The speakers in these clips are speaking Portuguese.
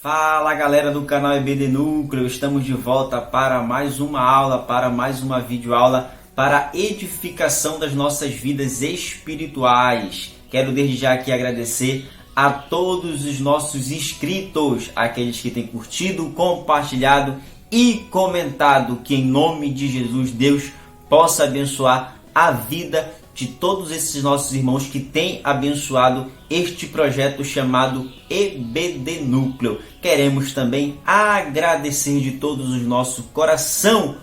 Fala galera do canal EBD Núcleo, estamos de volta para mais uma aula, para mais uma videoaula para a edificação das nossas vidas espirituais. Quero desde já aqui agradecer a todos os nossos inscritos, aqueles que têm curtido, compartilhado e comentado, que em nome de Jesus Deus possa abençoar a vida de todos esses nossos irmãos que têm abençoado este projeto chamado EBD Núcleo. Queremos também agradecer de todos os nosso coração,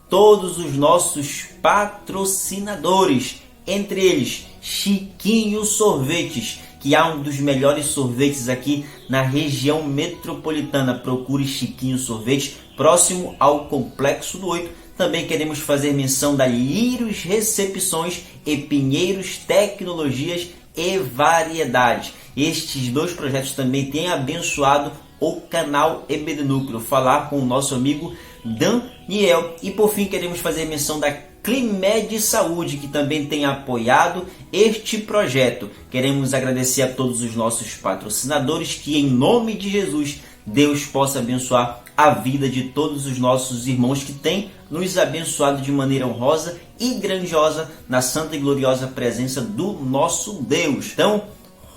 todos os nossos patrocinadores, entre eles Chiquinho Sorvetes, que é um dos melhores sorvetes aqui na região metropolitana. Procure Chiquinho Sorvetes, próximo ao Complexo do 8. Também queremos fazer menção da Lírios Recepções e Pinheiros Tecnologias e Variedades. Estes dois projetos também têm abençoado o canal EBD Núcleo. Falar com o nosso amigo Daniel. E por fim queremos fazer menção da Climed Saúde, que também tem apoiado este projeto. Queremos agradecer a todos os nossos patrocinadores, que em nome de Jesus Deus possa abençoar a vida de todos os nossos irmãos que têm nos abençoado de maneira honrosa e grandiosa na santa e gloriosa presença do nosso Deus. Então,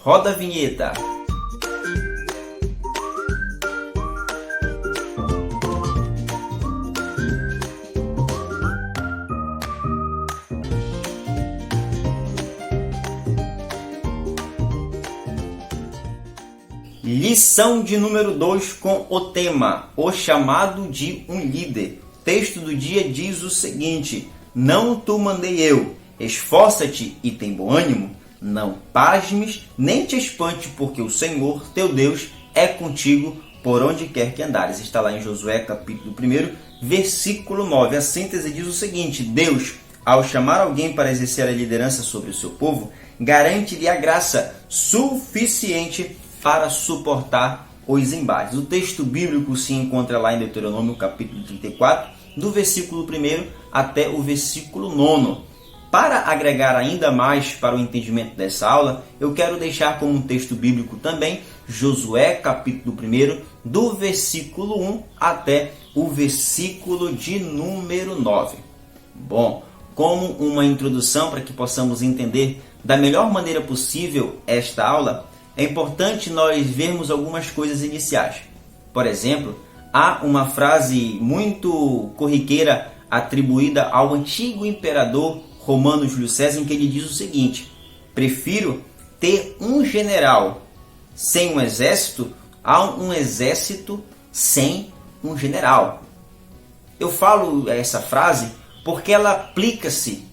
roda a vinheta. Lição de número 2 com o tema O Chamado de um Líder. Texto do dia diz o seguinte: Não tu mandei eu, esforça-te e tem bom ânimo, não pasmes, nem te espante, porque o Senhor, teu Deus, é contigo por onde quer que andares. Está lá em Josué, capítulo 1, versículo 9. A síntese diz o seguinte: Deus, ao chamar alguém para exercer a liderança sobre o seu povo, garante-lhe a graça suficiente para suportar os embates. O texto bíblico se encontra lá em Deuteronômio capítulo 34, do versículo 1 até o versículo 9. Para agregar ainda mais para o entendimento dessa aula, eu quero deixar como um texto bíblico também Josué capítulo 1, do versículo 1 até o versículo de número 9. Bom, como uma introdução para que possamos entender da melhor maneira possível esta aula, é importante nós vermos algumas coisas iniciais. Por exemplo, há uma frase muito corriqueira atribuída ao antigo imperador romano Júlio César, em que ele diz o seguinte: prefiro ter um general sem um exército a um exército sem um general. Eu falo essa frase porque ela aplica-se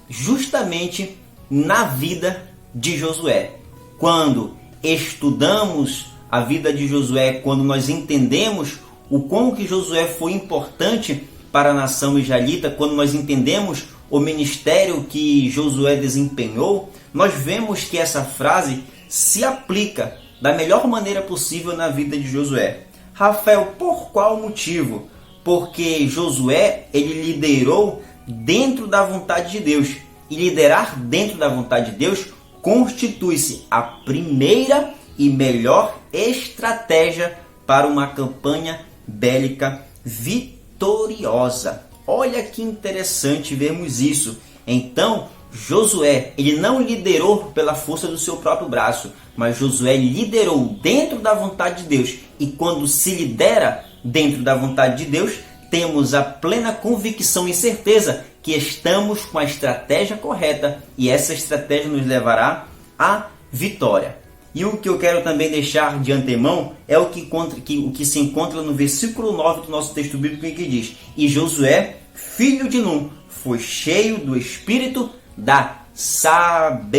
justamente na vida de Josué. Quando estudamos a vida de Josué, quando nós entendemos o quão que Josué foi importante para a nação israelita, quando nós entendemos o ministério que Josué desempenhou, nós vemos que essa frase se aplica da melhor maneira possível na vida de Josué. Rafael, por qual motivo? Porque Josué, ele liderou dentro da vontade de Deus. E liderar dentro da vontade de Deus constitui-se a primeira e melhor estratégia para uma campanha bélica vitoriosa. Olha que interessante vermos isso. Então, Josué, ele não liderou pela força do seu próprio braço, mas Josué liderou dentro da vontade de Deus. E quando se lidera dentro da vontade de Deus, temos a plena convicção e certeza que estamos com a estratégia correta, e essa estratégia nos levará à vitória. E o que eu quero também deixar de antemão é o que se encontra no versículo 9 do nosso texto bíblico, em que diz: E Josué, filho de Num, foi cheio do espírito da sabedoria.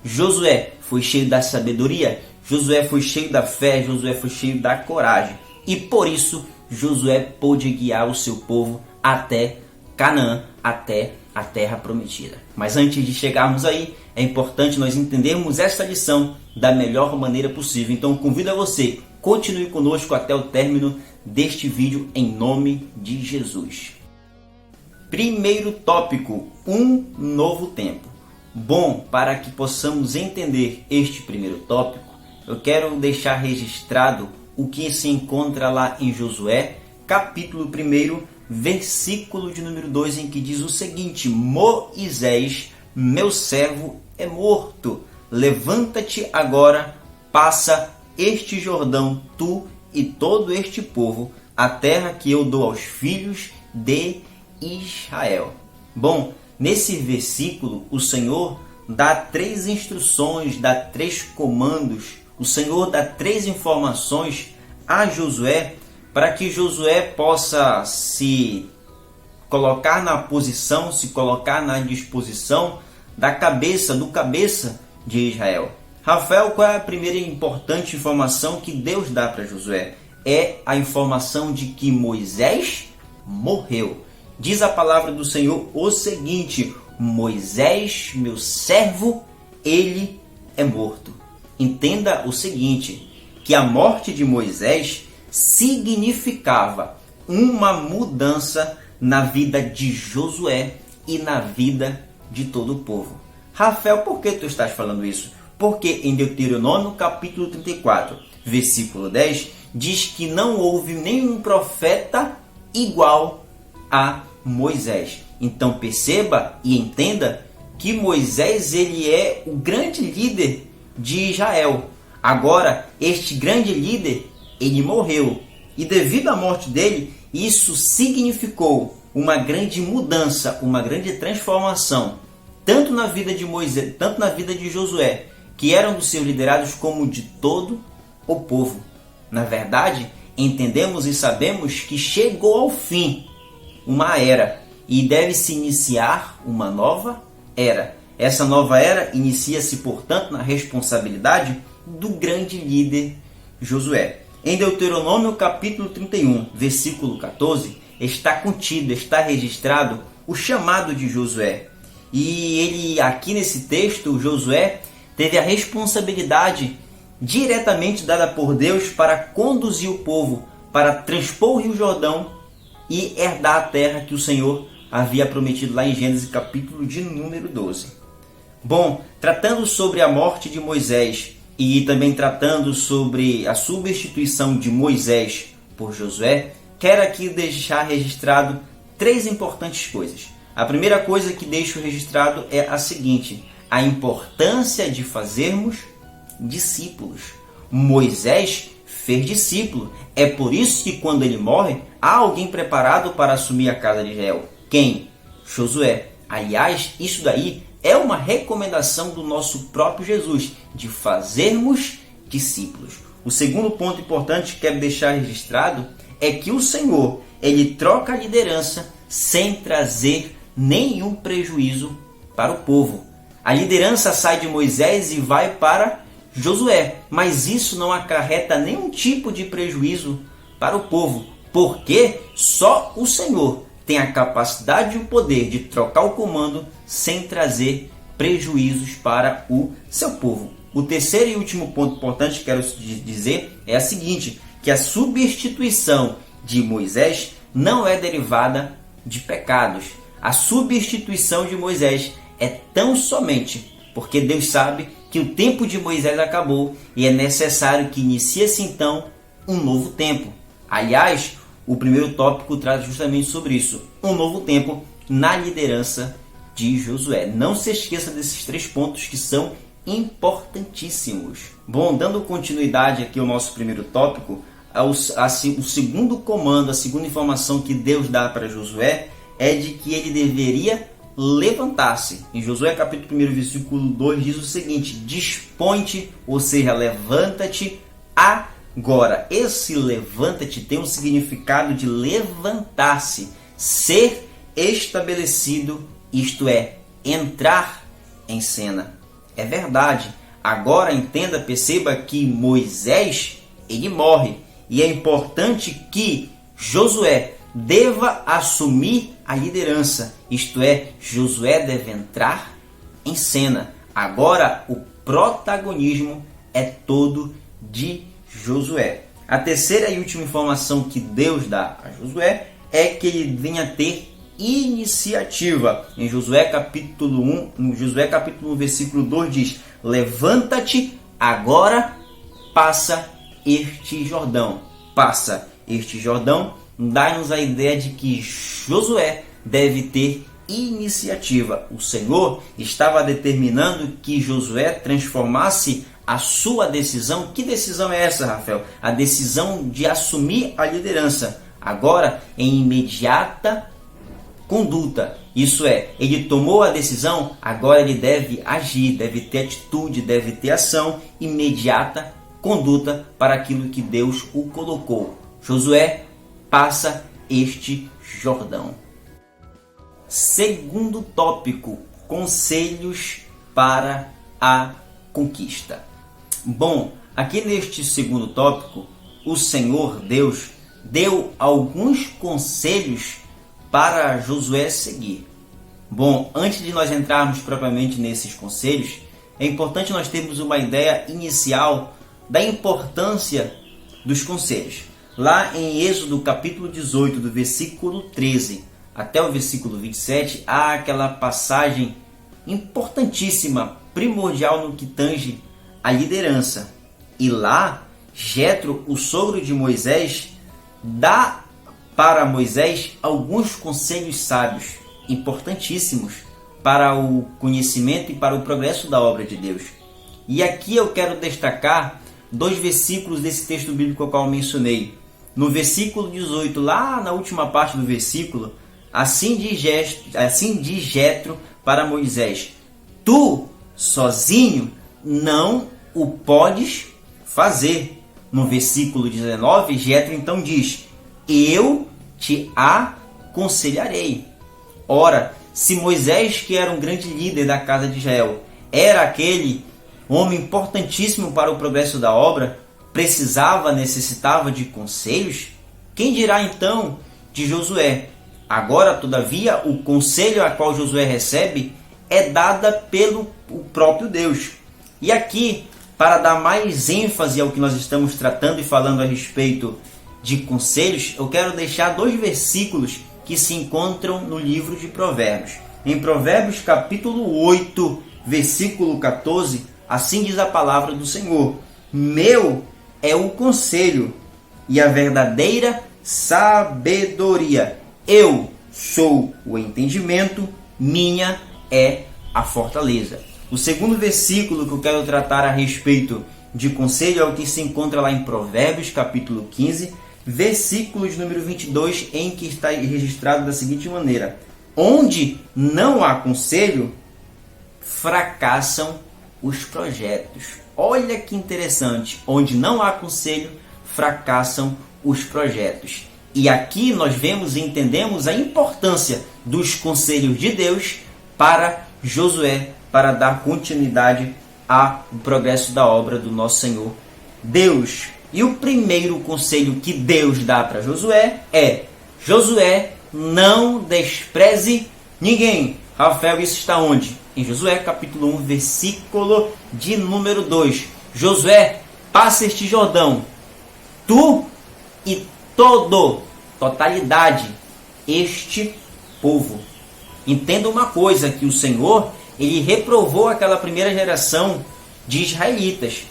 Josué foi cheio da sabedoria, Josué foi cheio da fé, Josué foi cheio da coragem. E por isso Josué pôde guiar o seu povo até Canaã, até a terra prometida. Mas antes de chegarmos aí, é importante nós entendermos esta lição da melhor maneira possível. Então convido a você, continue conosco até o término deste vídeo, em nome de Jesus. Primeiro tópico, um novo tempo. Bom, para que possamos entender este primeiro tópico, eu quero deixar registrado o que se encontra lá em Josué, capítulo 1, versículo de número 2, em que diz o seguinte: Moisés, meu servo, é morto. Levanta-te agora, passa este Jordão, tu e todo este povo, a terra que eu dou aos filhos de Israel. Bom, nesse versículo, o Senhor dá 3 instruções, dá 3 comandos, o Senhor dá 3 informações a Josué, para que Josué possa se colocar na posição, se colocar na disposição do cabeça de Israel. Rafael, qual é a primeira importante informação que Deus dá para Josué? É a informação de que Moisés morreu. Diz a palavra do Senhor o seguinte: Moisés, meu servo, ele é morto. Entenda o seguinte, que a morte de Moisés significava uma mudança na vida de Josué e na vida de todo o povo. Rafael, por que tu estás falando isso? Porque em Deuteronômio capítulo 34, versículo 10, diz que não houve nenhum profeta igual a Moisés. Então perceba e entenda que Moisés ele é o grande líder de Israel. Agora, este grande líder, ele morreu. E devido à morte dele, isso significou uma grande mudança, uma grande transformação, tanto na vida de Moisés, tanto na vida de Josué, que eram dos seus liderados, como de todo o povo. Na verdade, entendemos e sabemos que chegou ao fim uma era e deve-se iniciar uma nova era. Essa nova era inicia-se, portanto, na responsabilidade do grande líder Josué. Em Deuteronômio capítulo 31, versículo 14, está registrado o chamado de Josué. E ele, aqui nesse texto, Josué teve a responsabilidade diretamente dada por Deus para conduzir o povo, para transpor o Rio Jordão e herdar a terra que o Senhor havia prometido lá em Gênesis capítulo de número 12. Bom, tratando sobre a morte de Moisés e também tratando sobre a substituição de Moisés por Josué, quero aqui deixar registrado 3 importantes coisas. A primeira coisa que deixo registrado é a seguinte: a importância de fazermos discípulos. Moisés fez discípulo. É por isso que quando ele morre, há alguém preparado para assumir a casa de Israel. Quem? Josué. Aliás, isso daí é uma recomendação do nosso próprio Jesus, de fazermos discípulos. O segundo ponto importante que quero deixar registrado é que o Senhor, ele troca a liderança sem trazer nenhum prejuízo para o povo. A liderança sai de Moisés e vai para Josué, mas isso não acarreta nenhum tipo de prejuízo para o povo, porque só o Senhor tem a capacidade e o poder de trocar o comando sem trazer prejuízos para o seu povo. O terceiro e último ponto importante que quero dizer é a seguinte, que a substituição de Moisés não é derivada de pecados. A substituição de Moisés é tão somente porque Deus sabe que o tempo de Moisés acabou e é necessário que inicie-se então um novo tempo. Aliás, o primeiro tópico trata justamente sobre isso, um novo tempo na liderança de Josué. Não se esqueça desses 3 pontos que são importantíssimos. Bom, dando continuidade aqui ao nosso primeiro tópico, o segundo comando, a segunda informação que Deus dá para Josué é de que ele deveria levantar-se. Em Josué capítulo 1, versículo 2 diz o seguinte: dispõe-te, ou seja, levanta-te agora. Esse levanta-te tem um significado de levantar-se, ser estabelecido, isto é, entrar em cena. É verdade. Agora entenda, perceba que Moisés, ele morre. E é importante que Josué deva assumir a liderança. Isto é, Josué deve entrar em cena. Agora o protagonismo é todo de Josué. A terceira e última informação que Deus dá a Josué é que ele venha ter iniciativa. Em Josué capítulo 1, versículo 2 diz: levanta-te agora, passa este Jordão. Passa este Jordão dá-nos a ideia de que Josué deve ter iniciativa. O Senhor estava determinando que Josué transformasse a sua decisão. Que decisão é essa, Rafael? A decisão de assumir a liderança, agora em imediata conduta. Isso é, ele tomou a decisão, agora ele deve agir, deve ter atitude, deve ter ação, imediata conduta para aquilo que Deus o colocou. Josué passa este Jordão. Segundo tópico, conselhos para a conquista. Bom, aqui neste segundo tópico, o Senhor Deus deu alguns conselhos para Josué seguir. Bom, antes de nós entrarmos propriamente nesses conselhos, é importante nós termos uma ideia inicial da importância dos conselhos. Lá em Êxodo capítulo 18, do versículo 13 até o versículo 27, há aquela passagem importantíssima, primordial no que tange a liderança. E lá, Jetro, o sogro de Moisés, dá para Moisés alguns conselhos sábios, importantíssimos para o conhecimento e para o progresso da obra de Deus. E aqui eu quero destacar dois versículos desse texto bíblico ao qual eu mencionei. No versículo 18, lá na última parte do versículo, assim diz Jetro para Moisés: tu, sozinho, não o podes fazer. No versículo 19, Jetro então diz: eu te aconselharei. Ora, se Moisés, que era um grande líder da casa de Israel, era aquele homem importantíssimo para o progresso da obra, necessitava de conselhos, quem dirá então de Josué? Agora, todavia, o conselho a qual Josué recebe é dada pelo próprio Deus. E aqui, para dar mais ênfase ao que nós estamos tratando e falando a respeito de conselhos, eu quero deixar dois versículos que se encontram no livro de Provérbios. Em Provérbios capítulo 8, versículo 14, assim diz a palavra do Senhor: meu é o conselho e a verdadeira sabedoria. Eu sou o entendimento, minha é a fortaleza. O segundo versículo que eu quero tratar a respeito de conselho é o que se encontra lá em Provérbios, capítulo 15, versículo de número 22, em que está registrado da seguinte maneira: onde não há conselho, fracassam os projetos. Olha que interessante, onde não há conselho, fracassam os projetos. E aqui nós vemos e entendemos a importância dos conselhos de Deus para Josué, para dar continuidade ao progresso da obra do nosso Senhor Deus. E o primeiro conselho que Deus dá para Josué é: Josué, não despreze ninguém. Rafael, isso está onde? Em Josué capítulo 1, versículo de número 2. Josué, passa este Jordão, tu e totalidade, este povo. Entenda uma coisa, que o Senhor, ele reprovou aquela primeira geração de israelitas.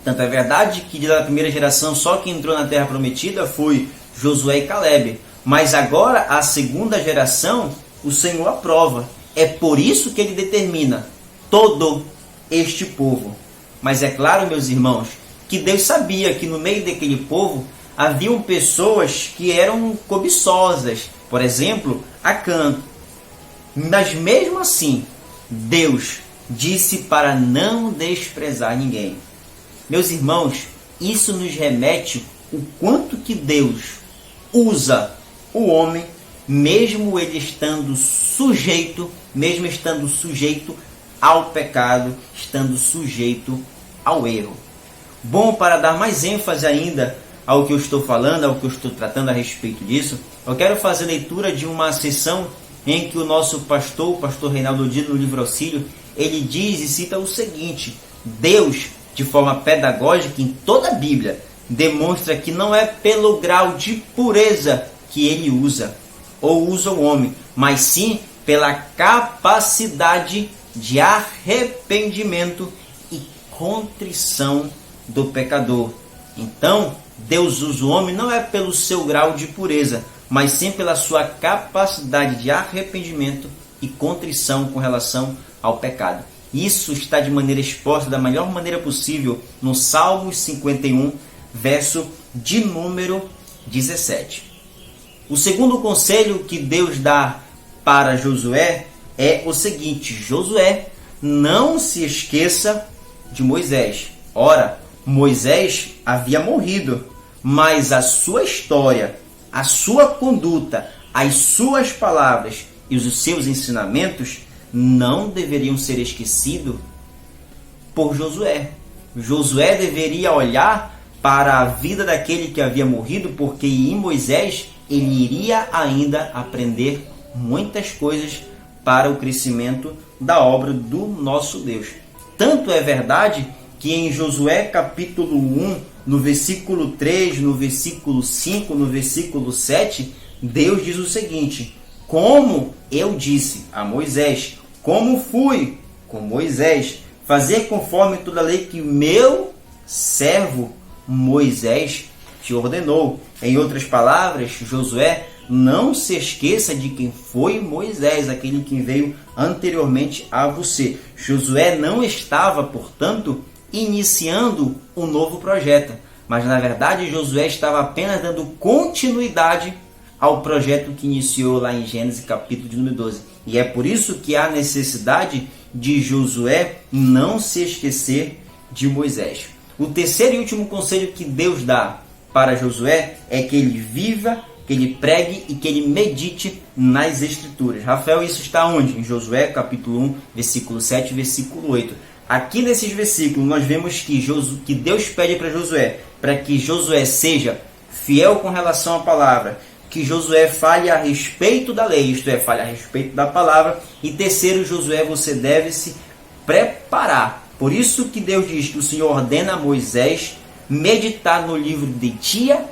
Tanto é verdade que da primeira geração só quem entrou na terra prometida foi Josué e Calebe. Mas agora a segunda geração o Senhor aprova. É por isso que ele determina todo este povo. Mas é claro, meus irmãos, que Deus sabia que no meio daquele povo haviam pessoas que eram cobiçosas. Por exemplo, Acã. Mas mesmo assim, Deus disse para não desprezar ninguém. Meus irmãos, isso nos remete o quanto que Deus usa o homem, mesmo ele estando sujeito ao pecado, estando sujeito ao erro. Bom, para dar mais ênfase ainda ao que eu estou falando, ao que eu estou tratando a respeito disso, eu quero fazer leitura de uma sessão em que o nosso pastor, o pastor Reinaldo Odilo, no livro Auxílio, ele diz e cita o seguinte: Deus, de forma pedagógica, em toda a Bíblia, demonstra que não é pelo grau de pureza que ele usa o homem, mas sim pela capacidade de arrependimento e contrição do pecador. Então, Deus usa o homem não é pelo seu grau de pureza, mas sim pela sua capacidade de arrependimento e contrição com relação ao pecado. Isso está de maneira exposta da melhor maneira possível no Salmos 51, verso de número 17. O segundo conselho que Deus dá para Josué é o seguinte: Josué, não se esqueça de Moisés. Ora, Moisés havia morrido, mas a sua história, a sua conduta, as suas palavras e os seus ensinamentos não deveriam ser esquecidos por Josué. Josué deveria olhar para a vida daquele que havia morrido, porque em Moisés ele iria ainda aprender muitas coisas para o crescimento da obra do nosso Deus. Tanto é verdade que em Josué capítulo 1, no versículo 3, no versículo 5, no versículo 7, Deus diz o seguinte: como eu disse a Moisés, como fui com Moisés, fazer conforme toda a lei que meu servo Moisés te ordenou. Em outras palavras, Josué, não se esqueça de quem foi Moisés, aquele que veio anteriormente a você. Josué não estava, portanto, iniciando um novo projeto, mas na verdade Josué estava apenas dando continuidade ao projeto que iniciou lá em Gênesis capítulo de número 12. E é por isso que há necessidade de Josué não se esquecer de Moisés. O terceiro e último conselho que Deus dá para Josué é que ele viva, que ele pregue e que ele medite nas Escrituras. Rafael, isso está onde? Em Josué capítulo 1, versículo 7 e versículo 8. Aqui nesses versículos nós vemos que Deus pede para Josué, para que Josué seja fiel com relação à palavra, que Josué fale a respeito da lei, isto é, fale a respeito da palavra. E terceiro, Josué, você deve se preparar. Por isso que Deus diz que o Senhor ordena a Moisés meditar no livro de dia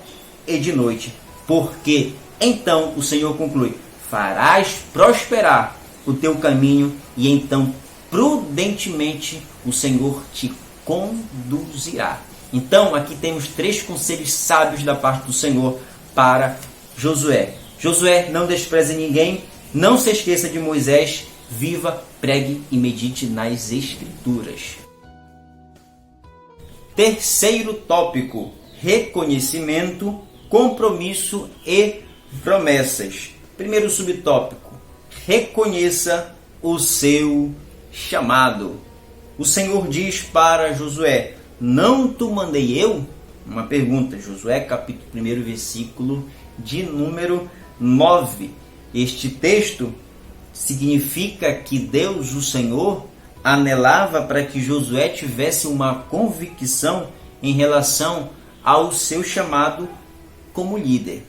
e de noite, porque então o Senhor conclui: farás prosperar o teu caminho e então prudentemente o Senhor te conduzirá. Então aqui temos 3 conselhos sábios da parte do Senhor para Josué. Josué, não despreze ninguém, não se esqueça de Moisés, viva, pregue e medite nas Escrituras. Terceiro tópico: reconhecimento, compromisso e promessas. Primeiro subtópico: reconheça o seu chamado. O Senhor diz para Josué: não te mandei eu? Uma pergunta, Josué capítulo 1, versículo de número 9. Este texto significa que Deus, o Senhor, anelava para que Josué tivesse uma convicção em relação ao seu chamado como líder.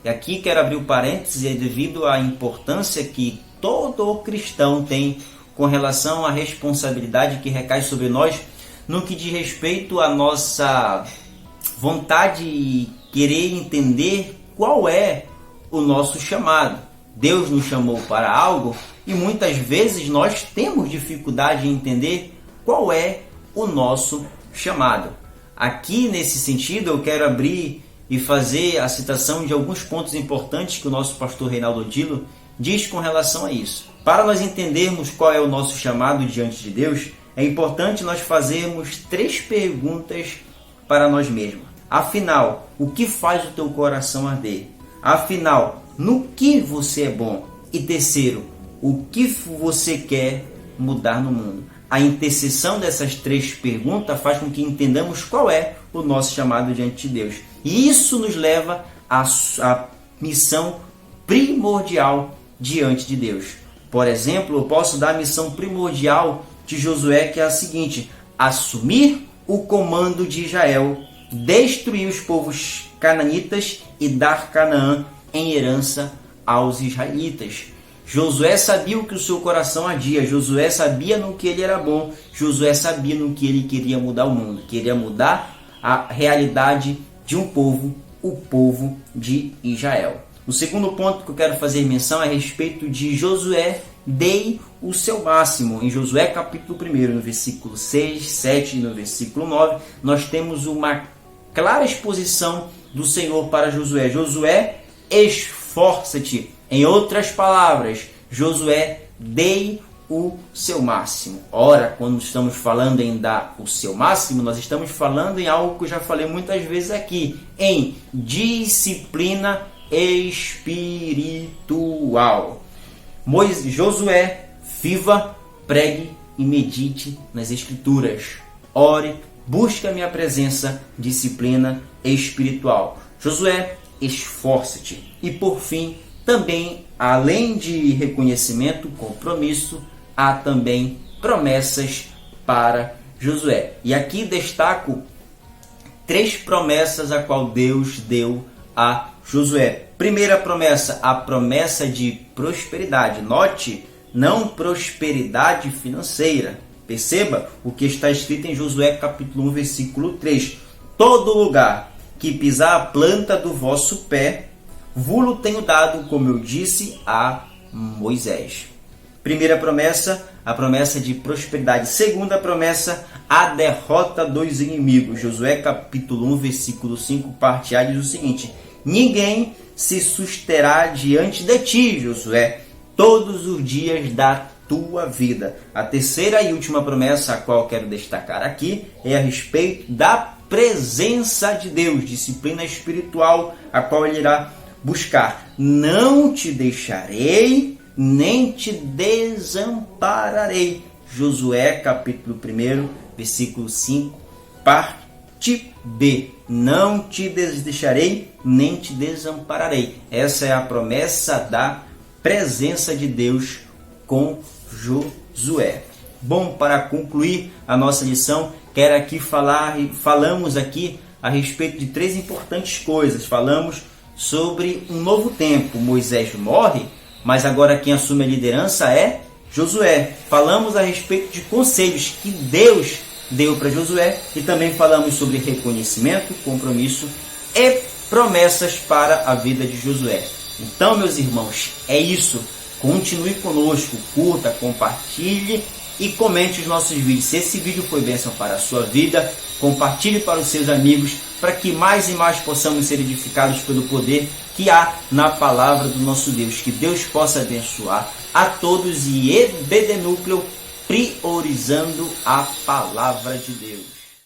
E aqui quero abrir o parênteses, é devido à importância que todo cristão tem com relação à responsabilidade que recai sobre nós no que diz respeito à nossa vontade de querer entender qual é o nosso chamado. Deus nos chamou para algo e muitas vezes nós temos dificuldade em entender qual é o nosso chamado. Aqui, nesse sentido, eu quero abrir e fazer a citação de alguns pontos importantes que o nosso pastor Reinaldo Odilo diz com relação a isso. Para nós entendermos qual é o nosso chamado diante de Deus, é importante nós fazermos 3 perguntas para nós mesmos. Afinal, o que faz o teu coração arder? Afinal, no que você é bom? E terceiro, o que você quer mudar no mundo? A interseção dessas 3 perguntas faz com que entendamos qual é o nosso chamado diante de Deus. E isso nos leva à missão primordial diante de Deus. Por exemplo, eu posso dar a missão primordial de Josué, que é a seguinte: assumir o comando de Israel, destruir os povos cananitas e dar Canaã em herança aos israelitas. Josué sabia o que o seu coração ardia, Josué sabia no que ele era bom, Josué sabia no que ele queria mudar o mundo, queria mudar a realidade de um povo, o povo de Israel. O segundo ponto que eu quero fazer menção é a respeito de Josué dei o seu máximo. Em Josué capítulo 1, no versículo 6, 7 e no versículo 9, nós temos uma clara exposição do Senhor para Josué. Josué, esforça-te. Em outras palavras, Josué, dei o seu máximo. Ora, quando estamos falando em dar o seu máximo, nós estamos falando em algo que eu já falei muitas vezes aqui, em disciplina espiritual. Josué, viva, pregue e medite nas Escrituras. Ore, busque a minha presença, disciplina espiritual. Josué, esforça-te. E por fim, também, além de reconhecimento, compromisso, há também promessas para Josué. E aqui destaco 3 promessas a qual Deus deu a Josué. Primeira promessa, a promessa de prosperidade. Note, não prosperidade financeira. Perceba o que está escrito em Josué capítulo 1, versículo 3. Todo lugar que pisar a planta do vosso pé, vulo tenho dado, como eu disse a Moisés. Primeira promessa, a promessa de prosperidade. Segunda promessa, a derrota dos inimigos. Josué capítulo 1, versículo 5, parte A, diz o seguinte: ninguém se susterá diante de ti, Josué, todos os dias da tua vida. A terceira e última promessa, a qual quero destacar aqui, é a respeito da presença de Deus, disciplina espiritual, a qual ele irá buscar. Não te deixarei, nem te desampararei. Josué capítulo 1, versículo 5, parte B. Não te deixarei, nem te desampararei. Essa é a promessa da presença de Deus com Josué. Bom, para concluir a nossa lição, quero aqui falamos aqui a respeito de 3 importantes coisas. Falamos sobre um novo tempo. Moisés morre, mas agora quem assume a liderança é Josué. Falamos a respeito de conselhos que Deus deu para Josué e também falamos sobre reconhecimento, compromisso e promessas para a vida de Josué. Então, meus irmãos, é isso. Continue conosco, curta, compartilhe e comente os nossos vídeos. Se esse vídeo foi bênção para a sua vida, compartilhe para os seus amigos, para que mais e mais possamos ser edificados pelo poder que há na palavra do nosso Deus. Que Deus possa abençoar a todos e EBD Núcleo, priorizando a palavra de Deus.